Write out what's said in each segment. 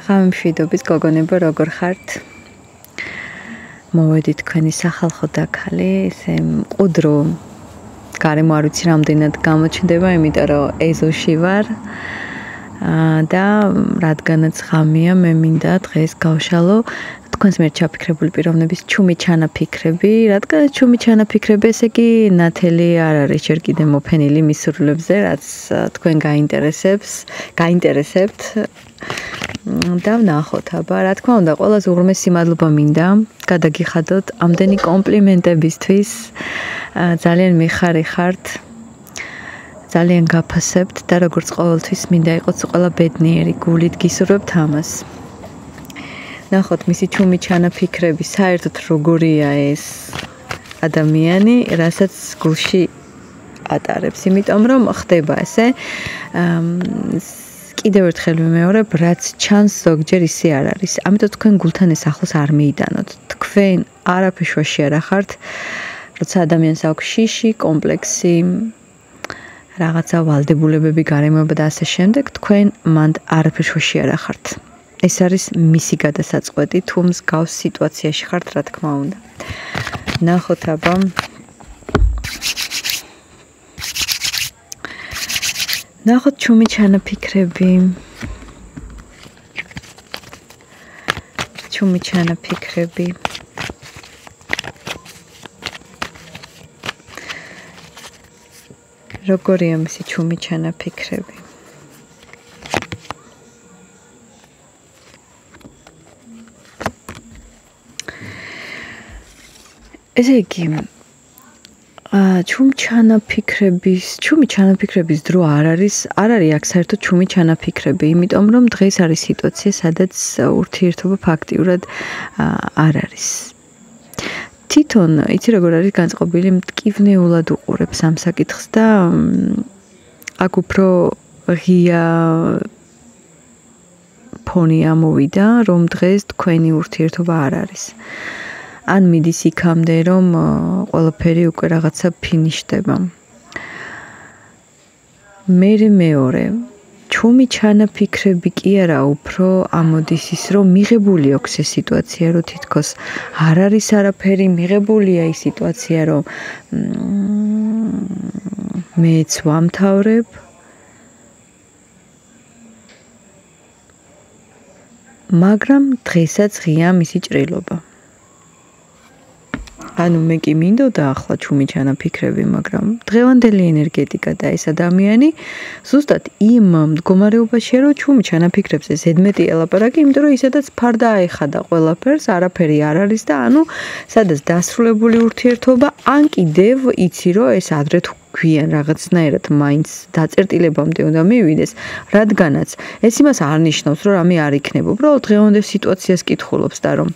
ღამემშვიდობის გოგონებო, როგორ ხართ? მოვედით თქვენი სახალხო დაქალი, ესე მყუდრო გარემო არ ვიცი რამდენად გამოჩნდება, იმიტომ რომ ეზოში ვარ. და რადგანაც ღამეა, მე მინდა დღეს გავშალო თქვენს მიერ ჩაფიქრებული პიროვნების ჩუმი ჩანაფიქრები, რადგან ჩუმი ჩანაფიქრები, ესე იგი ნათელი არ არის ჯერ კიდე მოფენილი მის სურვილებზე, რაც თქვენ გაინტერესებთ. და ვნახოთ, აბა, რა თქმა უნდა, ყველაზე უღრმესი მადლობა მინდა გადაგიხადოთ ამდენი კომპლიმენტებისთვის. ძალიან მიხარიხართ. ძალიან გაფასებთ და როგორც ყოველთვის მინდა იყოს ყველა ბედნიერი გულით გისურვებთ ამას. ნახოთ მისი ჩუმი ჩანაფიქრები, საერთოდ როგორია ეს ადამიანი, რასაც გულში ატარებს, იმიტომ რომ ხდება ესე. კიდევ ერთხელ ვიმეორებ, რაც ჩანს ზოგჯერ ისე არ არის. ამიტომ თქვენ გულთან ეს ახლოს არ მიიტანოთ. თქვენ არაფერს შუაში არ ახართ, როცა ადამიანს აქვს შიში, კომპლექსი, რაღაცა ვალდებულებები, გარემოება და ასე შემდეგ, თქვენ მანდ არაფერს შუაში არ ახართ. ეს არის მისი გადასაწყვეტი, თუ მსგავს სიტუაციაში ხართ, რა თქმა უნდა. ნახოთ აბა. ნახოთ ჩუმი ჩანაფიქრები. ჩუმი ჩანაფიქრები. როგორია მისი ჩუმი ჩანაფიქრები? ესე იგი, ჩუმი ჩანაფიქრების დრო არ არის აქ საერთოდ ჩუმი ჩანაფიქრები, იმიტომ რომ დღეს არის სიტუაცია, სადაც ურთიერთობა ფაქტიურად არ არის. თვითონ, იცი როგორ არის განწყობილი, მტკივნეულად უყურებს ამ საკითხს და აქ უფრო ღია ფონი ამოვიდა, რომ დღეს თქვენი ურთიერთობა არ არის. ან მიდის იქამდე, რომ ყველაფერი უკვე რაღაცა ფინიშდება. მეორე, ჩუმი ჩანაფიქრები კი არა, უფრო ამოდის ის, რომ მიღებული აქვს ეს სიტუაცია, რომ თითქოს არ არის არაფერი, მიღებულია ის სიტუაცია, რომ მეც ვამთავრებ. მაგრამ დღესაც ღია მისი ჭრილობა. ანუ მე კი მინდოდა ახლა ჩუმი ჩანაფიქრები, მაგრამ დღევანდელი ენერგეტიკა და ეს ადამიანი ზუსტად იმ მდგომარეობაშია, რომ ჩუმი ჩანაფიქრებს ზედმეტი ელაპარაკი, იმიტომ რომ ისედაც ფარდა აეხადა ყველაფერს, არაფერი არ არის და ანუ სადაც დასრულებული ურთიერთობა, ან კიდევ იცი, რომ ეს ადრე თუ გვიან რაღაცნაირად მაინც დაწერტილებამდე უნდა მივიდეს, რადგანაც ეს იმას არ ნიშნავს, რომ რამე არ იქნება, უბრალოდ დღევანდელ სიტუაციას კითხულობს და რომ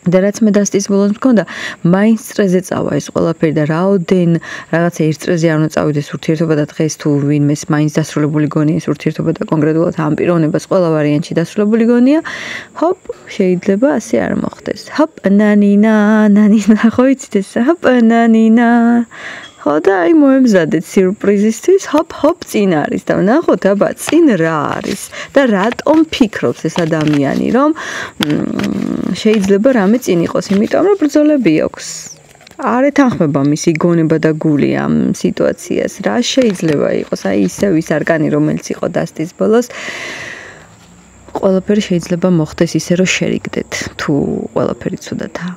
და რაც მე დასტის ბოლოს მქონდა, მაინც წრეზე წავა ეს ყველაფერი და რაოდენ რაღაცა ერთ წრეზე არ უნდა წავიდეს ურთიერთობა და დღეს თუ ვინმეს მაინც დასრულებული გონია ეს ურთიერთობა და კონკრეტულად ამ პიროვნებას ყველა ვარიანტში დასრულებული გონია, ჰოპ, შეიძლება ასე არ მოხდეს. ჰოპ, ნანინა, ხო იცით ეს, ჰოპ, ნანინა. ხო და აი მოემზადეთ სიურპრიზისთვის, ჰოპ, წინ არის და ვნახოთ, აბა, წინ რა არის და რატომ ფიქრობს ეს ადამიანი, რომ შეიძლება რამე წინ იყოს, იმიტომ რომ ბრძოლები აქვს. არ ეთანხმება მისი გონება და გული ამ სიტუაციას, რა შეიძლება იყოს, აი ისევ ის არკანი, რომელიც იყო დასტის ბოლოს, ყველაფერი შეიძლება მოხდეს ისე, რომ შერიგდეთ, თუ ყველაფერი ცუდათაა.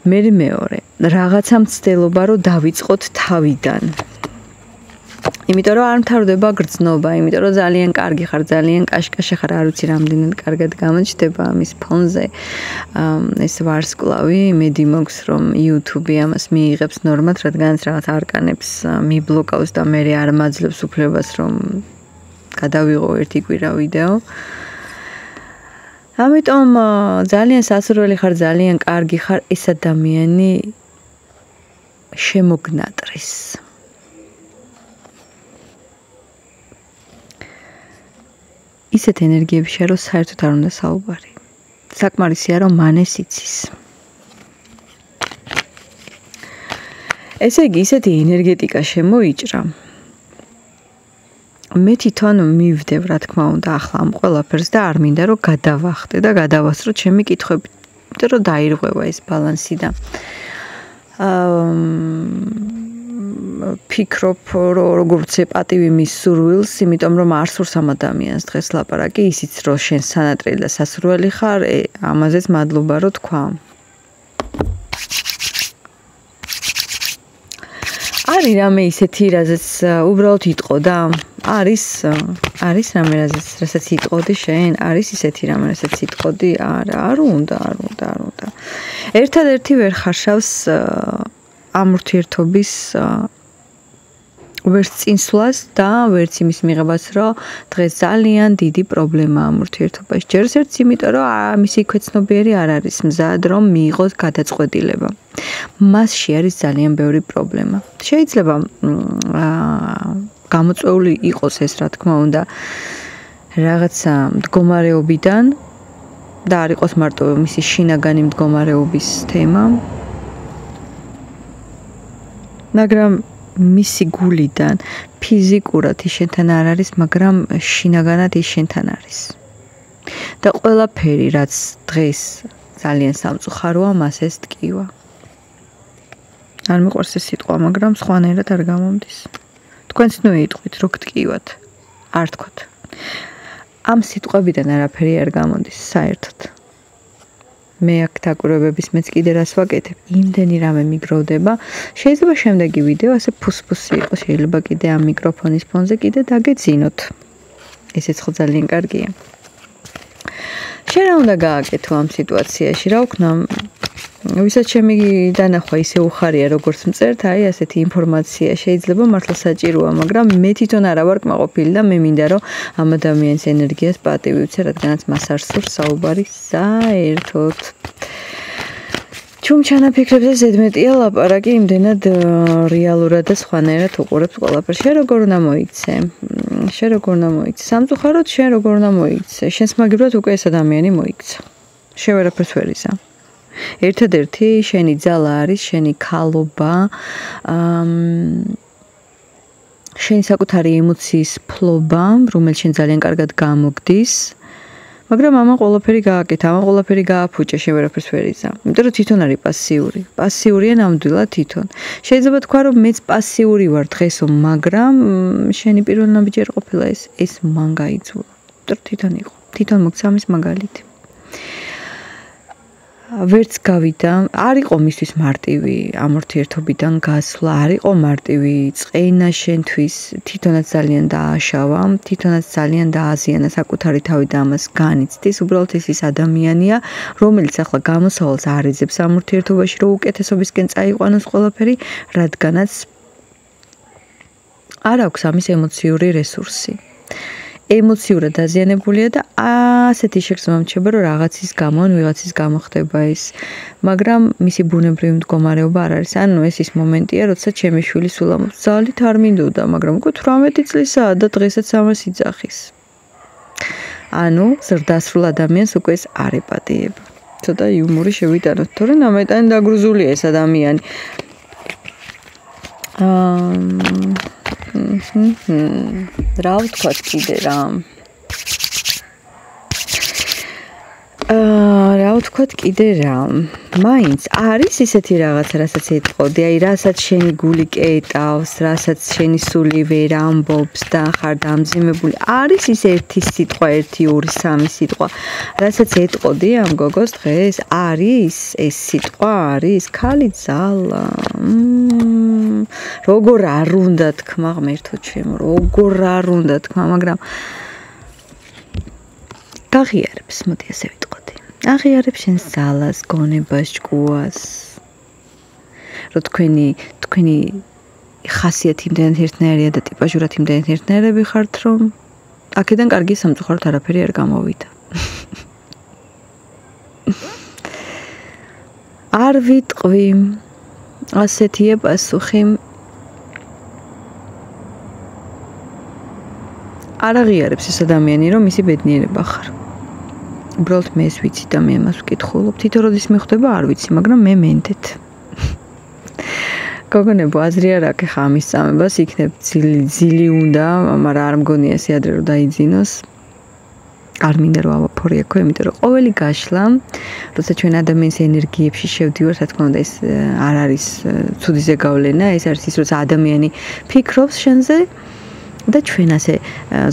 მეორე, რაღაცა მცდელობა, რომ დავიწყოთ თავიდან. იმიტომ რომ არ მთავრდება გრძნობა, იმიტომ რომ ძალიან კარგი ხარ, ძალიან კაშკაშა ხარ, არ ვიცი რამდენად კარგად გამოჩნდება ამის ფონზე. ეს ვარსკვლავი, იმედი მაქვს, რომ YouTube ამას მიიღებს ნორმად, რადგანაც რაღაც არკანებს მიბლოკავს და მე არ მაძლევს უფლებას, რომ გადავიღო ერთი კვირა ვიდეო. ამიტომ ძალიან სასურველი ხარ, ძალიან კარგი ხარ, ეს ადამიანი შემოგნატრის. ისეთ ენერგიებშია, რომ საერთოდ არ უნდა საუბარი. საკმარისია, რომ მანეს იცის. ესე იგი, ისეთი ენერგეტიკა შემოიჭრა, მე თვითონ მივდევ, რა თქმა უნდა, ახლა ამ ყველაფერს და არ მინდა რომ გადავახტე და გადავასწრო ჩემი კითხვები, იმიტომ რომ დაირღვევა ეს ბალანსი და ფიქრობ, რომ როგორც პატივი მის სურვილს, იმიტომ რომ არ სურს ამ ადამიანს დღეს ლაპარაკი, ისიც რომ შენ სანატრელი და სასურველი ხარ, ამაზეც მადლობა რომ თქვა. არის რამე ისეთი, რაზეც უბრალოდ იტყოდა? არის რამე რასაც იტყოდი შენ? არის ისეთი რამე, რასაც იტყოდი? არა, არ უნდა. ერთადერთი ვერ ხარშავს ამ ურთიერთობის ვერც წინსვლას და ვერც იმის მიღებას, რომ დღეს ძალიან დიდი პრობლემაა ამ ურთიერთობაში. ჯერს ერთს იმიტომ, რომ მისი ქვეცნობიერი არ არის მზად, რომ მიიღოს გადაწყვეტილება. მასში არის ძალიან ბევრი პრობლემა. შეიძლება გამოწვეული იყოს ეს, რა თქმა უნდა, რაღაცა მდგომარეობიდან და არ იყოს მარტო მისი შინაგანი მდგომარეობის თემა. მაგრამ მისი გულიდან ფიზიკურად ის შენთან არ არის, მაგრამ შინაგანად ის შენთან არის. და ყველაფერი, რაც დღეს ძალიან სამწუხაროა, მას ეს ტკივა. არ მიყვარს ეს სიტყვა, მაგრამ სხვანაირად არ გამომდის. თქვენც ნუ იტყვით, რო გტკივათ, არ თქვათ. ამ სიტყვებიდან არაფერი არ გამოდის, საერთოდ. მე აქ დაკვირვებების მეც კიდე რას ვაკეთებ, იმდენი რამე მიგროვდება, შეიძლება შემდეგი ვიდეო ასე ფუსფუსი იყოს, შეიძლება კიდე ამ მიკროფონის ფონზე კიდე დაგეძინოთ. ესეც ხო ძალიან კარგია. შენ რა უნდა გააკეთო ამ სიტუაციაში, რა ვქნა? ვისაც ჩემი დანახვა ისე უხარია, როგორც მწერთ, აი ასეთი ინფორმაცია შეიძლება მართლა საჭიროა, მაგრამ მე თვითონ არა ვარ კმაყოფილი და მე მინდა რომ ამ ადამიანის ენერგიას პატივი ვცე, რადგანაც მას არ სურს საუბარი საერთოდ. ჩუმ ჩანაფიქრებზე ზედმეტია ლაპარაკი, იმდენად რეალურად და სხვანაირად უყურებს ყველაფერს. შენ როგორ უნდა მოიქცე? სამწუხაროდ შენ როგორ უნდა მოიქცე? შენს მაგივრად უკვე ეს ადამიანი მოიქცა. შენ ვერაფერს ვერ იზამ. ერთადერთი შენი ძალა არის, შენი ქალობა, შენი საკუთარი ემოციის ფლობა, რომელიც შენ ძალიან კარგად გამოგდის. მაგრამ ამან ყველაფერი გააკეთა, ამან ყველაფერი გააფუჭა, შენ ვერაფერს ვერ იზამ. იმიტომ რომ თვითონ არის პასიური. პასიურია ნამდვილად თვითონ. შეიძლება თქვა რომ მეც პასიური ვარ დღესო, მაგრამ შენი პირველ ნაბიჯი არ ყოფილა ეს მან გაიძულა. იმიტომ რომ თვითონ იყო. თვითონ მოგცა ამის მაგალითი. ვერც გავიდა, არ იყო მისთვის მარტივი ამ ურთიერთობიდან გასვლა, არ იყო მარტივი წენა შენთვის, თვითონაც ძალიან დააშავა, თვითონაც ძალიან დააზიანა საკუთარი თავი და ამას განიცდის. უბრალოდ ის ადამიანია, რომელიც ახლა გამოსავალს არ ეძებს ამ ურთიერთობაში, რომ უკეთესობისკენ წაიყვანოს ყველაფერი, რადგანაც არ აქვს ამის ემოციური რესურსი. ემოციურად დაზიანებულია და ასეთი შეგრძნება მჩება, რომ რაღაცის გამო ან ვიღაცის გამო ხდება ის. მაგრამ მისი ბუნებრივი მდგომარეობა არ არის. ანუ ეს ის მომენტია, როცა ჩემი შვილი სულ ამბობს, ძალით არ მინდოდა, მაგრამ უკვე 18 წლისაა და დღესაც ამას იძახის. ანუ ზრდასრულ ადამიანს უკვე ეს არ ეპატიება. ცოტა იუმორი შევიტანოთ, თორე ნამეტანი დაგრუზულია ეს ადამიანი. რა ვთქვათ კიდე რა? რა ვთქვათ კიდე რა? მაინც არის ისეთი რაღაცა, რასაც ეტყოდი, აი რასაც შენი გული კეტავს, რასაც შენი სული ვერ ამბობს და ხარ დამძიმებული. არის ის ერთი სიტყვა, 1, 2, 3 სიტყვა, რასაც ეტყოდი ამ გოგოს დღეს? არის ეს სიტყვა, არის ქალი ძალა. როგორ არ უნდა თქმა, ღმერთო ჩემო, როგორ არ უნდა თქმა, მაგრამ გაღიარებს, მოდი ასე ვიტყოდი. აღიარებ შენს ძალას, გონებას, ჭკუას. რომ თქვენი ხასიათი იმდენად ერთნაირია და ტიპაჟურად იმდენად ერთნაირები ხართ, რომ აქედან კარგი სამწუხაროდ არაფერი არ გამოვიდა. არ ვიტყვი. ასეთია პასუხი. არ აღიარებს ეს ადამიანი, რომ მისი ბედნიერება ხარ. უბრალოდ მე ეს ვიცი და მე ამას ვკითხულობ. თვითონ როდის მიხვდება არ ვიცი, მაგრამ მე მენდეთ. გოგონებო, აზრი არ აქვს ხა ამის წამებას, იქნებ ძილი უნდა, მაგრამ არ მგონია სიადრე რომ დაიძინოს. არ მინდა რომ ავაფორიაქო, იმიტომ რომ ყოველი გაშლა, როცა ჩვენ ადამიანის ენერგიებში შევდივართ, რა თქმა უნდა, ეს არ არის ცუდი ზეგავლენა, ეს არის ის, როცა ადამიანი ფიქრობს შენზე და ჩვენ ასე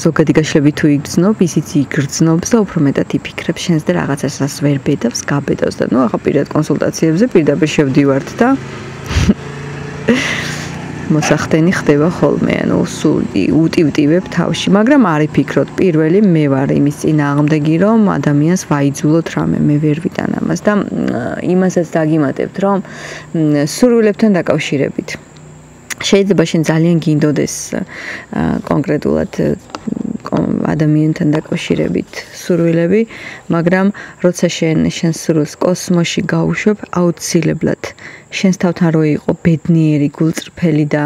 ზოგადი გაშლები თუ იგრძნობ, ისიც იგრძნობს და უფრო მეტად იფიქრებს შენს და რაღაცას რას ვერ ბედავს, გაბედავს და ნუ ახლა პირად კონსულტაციებზე პირდაპირ შევდივართ და მოსახდენი ხდება ხოლმე, ანუ სულ უტივტივებ თავში, მაგრამ არ იფიქროთ, პირველი მე ვარ იმის წინააღმდეგი, რომ ადამიანს ვაიძულოთ რამე, მე ვერ ვიტან ამას და იმასაც დაგიმატებთ, რომ სურვილებთან დაკავშირებით. შეიძლება შენ ძალიან გინდოდეს კონკრეტულად ადამიანთან დაკავშირებით სურვილები, მაგრამ როცა შენ სურვილს კოსმოსში გაუშვებ, აუცილებლად შენს თავთან რო იყო ბედნიერი, გულწრფელი და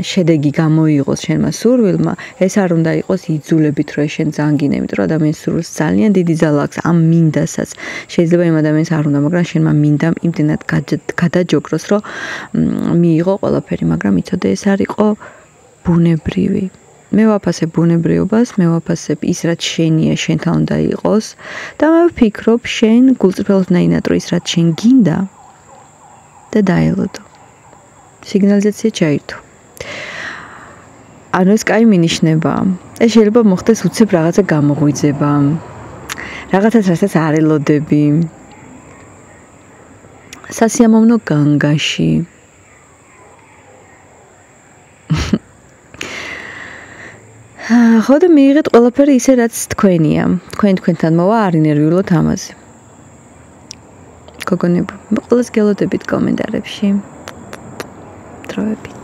შედეგი გამოიღოს შენმა სურვილმა, ეს არ უნდა იყოს იძულებით, რომ შენ ძალიან გინდა, იმიტომ რომ ადამიანის სურვილს ძალიან დიდი ძალა აქვს ამ მინდასაც. შეიძლება იმ ადამიანს არ უნდა, მაგრამ შენმა მინდა იმდენად გადაჯოგროს, რომ მიიღო ყველაფერი, მაგრამ იცოდე ეს არ იყო ბუნებრივი. მე ვაფასებ ბუნებრიობას, მე ვაფასებ ის, რაც შენია, შენთან უნდა იყოს და მე ვფიქრობ, შენ გულწრფელად უნდა ინატრო ის, რაც შენ გინდა და დაელოდო. სიგნალიზაცია ჩაირთო. ანუ ეს კაი მინიშნებაა. ეს შეიძლება მოხდეს უცებ რაღაცა გამოღვიძება. რაღაცას, რასაც არ ელოდები. სასიამოვნო განგაში. ხო და მიიღეთ ყველაფერი ისე, რაც თქვენია. თქვენთან მოვა არ ინერვიულოთ ამაზე. გოგონებო, ყველას გელოდებით კომენტარებში. დროებით.